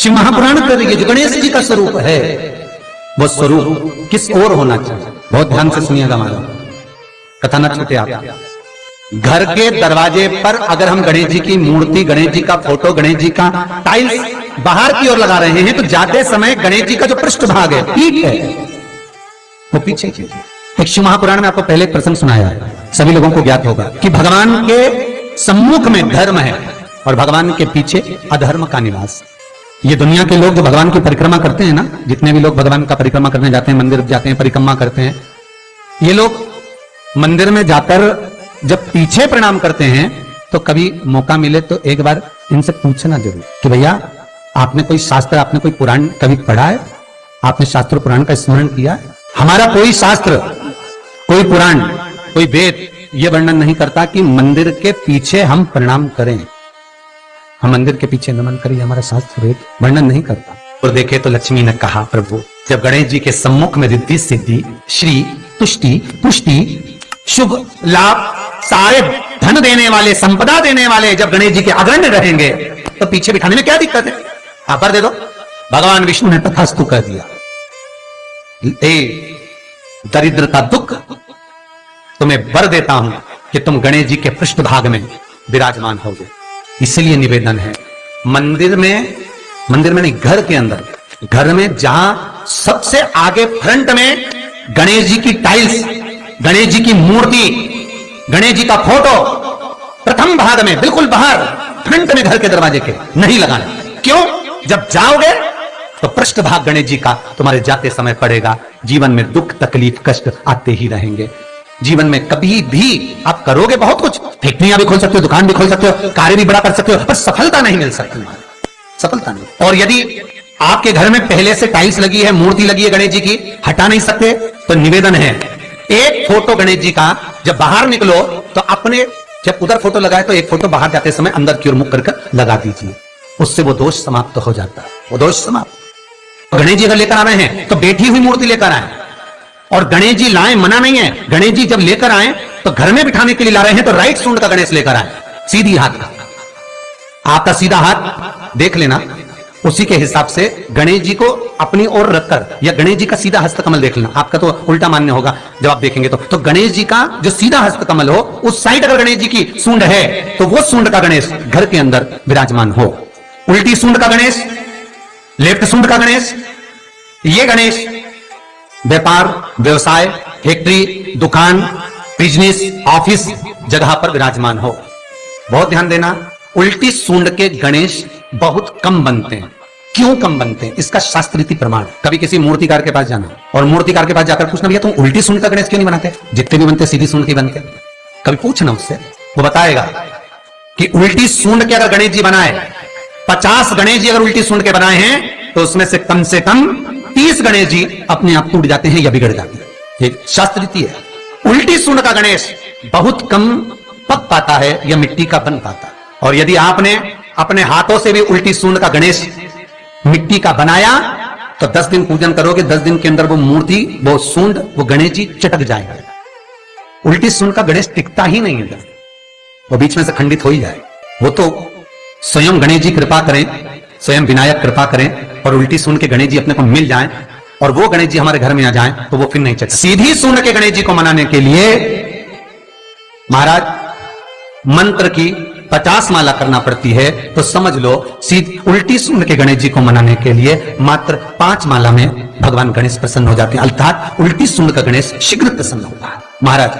शिव महापुराण कर रही है जो गणेश जी का स्वरूप है, वो स्वरूप किस ओर होना चाहिए। बहुत ध्यान से सुनिएगा, हमारा कथा ना छूटे आप। घर के दरवाजे पर अगर हम गणेश जी की मूर्ति, गणेश जी का फोटो, गणेश जी का टाइल्स बाहर की ओर लगा रहे हैं, तो जाते समय गणेश जी का जो पृष्ठ भाग है, पीठ है, वो पीछे की। एक शिव महापुराण में आपको पहले एक प्रसंग सुनाया है, सभी लोगों को ज्ञात होगा कि भगवान के सम्मुख में धर्म है और भगवान के पीछे अधर्म का निवास। ये दुनिया के लोग जो भगवान की परिक्रमा करते हैं ना, जितने भी लोग भगवान का परिक्रमा करने जाते हैं, मंदिर जाते हैं, परिक्रमा करते हैं, ये लोग मंदिर में जाकर जब पीछे प्रणाम करते हैं तो कभी मौका मिले तो एक बार इनसे पूछना जरूर कि भैया आपने कोई शास्त्र, आपने कोई पुराण कभी पढ़ा है, आपने शास्त्र पुराण का स्मरण किया है? हमारा कोई शास्त्र, कोई पुराण, कोई वेद ये वर्णन नहीं करता कि मंदिर के पीछे हम प्रणाम करें, हम मंदिर के पीछे नमन करें, हमारा शास्त्र वेद वर्णन नहीं करता। और देखे तो लक्ष्मी ने कहा, प्रभु जब गणेश जी के सम्मुख में रिद्धि सिद्धि श्री तुष्टि पुष्टि शुभ लाभ सारे धन देने वाले, संपदा देने वाले जब गणेश जी के अग्रण्य रहेंगे तो पीछे बिठाने में क्या दिक्कत है? आप पर दे दो। भगवान विष्णु ने तथास्तु कह दिया, दरिद्रता दुख तुम्हें वर देता हूं कि तुम गणेश जी के पृष्ठभाग में विराजमान होगे। इसलिए निवेदन है, मंदिर में नहीं, घर के अंदर, घर में जहां सबसे आगे फ्रंट में गणेश जी की टाइल्स, गणेश जी की मूर्ति, गणेश जी का फोटो प्रथम भाग में बिल्कुल बाहर फ्रंट में घर के दरवाजे के नहीं लगाना। क्यों? जब जाओगे तो पृष्ठभाग गणेश जी का तुम्हारे जाते समय पड़ेगा। जीवन में दुख तकलीफ कष्ट आते ही रहेंगे। जीवन में कभी भी आप करोगे बहुत कुछ, फैक्ट्रियां भी खोल सकते हो, दुकान भी खोल सकते हो, कार्य भी बड़ा कर सकते हो, पर सफलता नहीं मिल सकती, सफलता नहीं। और यदि आपके घर में पहले से टाइल्स लगी है, मूर्ति लगी है गणेश जी की, हटा नहीं सकते, तो निवेदन है एक फोटो गणेश जी का जब बाहर निकलो तो अपने, जब उधर फोटो लगाए तो एक फोटो बाहर जाते समय अंदर की ओर मुख करके लगा दीजिए, उससे वो दोष समाप्त हो जाता है, वो दोष समाप्त। गणेश जी अगर लेकर आ रहे हैं तो बैठी हुई मूर्ति लेकर आए, और गणेश जी लाए मना नहीं है, गणेश जी जब लेकर आए तो घर में बिठाने के लिए ला रहे हैं तो राइट सूंड का गणेश लेकर आए, सीधी हाथ का। आपका सीधा हाथ देख लेना, उसी के हिसाब से गणेश जी को अपनी ओर रखकर, या गणेश जी का सीधा हस्तकमल देख लेना, आपका तो उल्टा मान्य होगा जब आप देखेंगे तो गणेश जी का जो सीधा हस्तकमल हो उस साइड अगर गणेश जी की सूंड है तो वो सूंड का गणेश घर के अंदर विराजमान हो। उल्टी सूंड का गणेश, लेफ्ट सूंड का गणेश, ये गणेश व्यापार व्यवसाय फैक्ट्री दुकान बिजनेस ऑफिस जगह पर विराजमान हो। बहुत ध्यान देना, उल्टी सूंड के गणेश बहुत कम बनते हैं। क्यों कम बनते हैं? इसका शास्त्रीय प्रमाण। कभी किसी मूर्तिकार के पास जाना और मूर्तिकार के पास जाकर पूछना, भैया तुम उल्टी सूंड का गणेश क्यों नहीं बनाते? जितने भी बनते सीधी सूंड के बनते। कभी पूछना उससे, वो बताएगा कि उल्टी सूंड के अगर गणेश जी बनाए, 50 गणेश जी अगर उल्टी सूंड के बनाए हैं तो उसमें से कम 30 गणेश जी अपने आप टूट जाते हैं या बिगड़ जाते हैं। ये शास्त्रीय है। उल्टी सूंड का गणेश बहुत कम पक पाता है या मिट्टी का बन पाता है। और यदि आपने अपने हाथों से भी उल्टी सूंड का गणेश मिट्टी का बनाया तो 10 दिन पूजन करोगे, 10 दिन के अंदर वो मूर्ति, वो सूंड, वो गणेश जी चटक जाएगा। उल्टी सूंड का गणेश टिकता ही नहीं है, वो बीच में से खंडित हो ही जाए। वो तो स्वयं गणेश जी कृपा करें, स्वयं विनायक कृपा करें और उल्टी सूंड के गणेश जी अपने को मिल जाएं और वो गणेश जी हमारे घर में आ जाएं तो वो फिर नहीं चटक। सीधी सूंड के गणेश जी को मनाने के लिए महाराज मंत्र की 50 माला करना पड़ती है, तो समझ लो उल्टी सूंड के गणेश जी को मनाने के लिए मात्र 5 माला में भगवान गणेश प्रसन्न हो जाते हैं, अर्थात उल्टी सूंड का गणेश शीघ्र प्रसन्न होता है। महाराज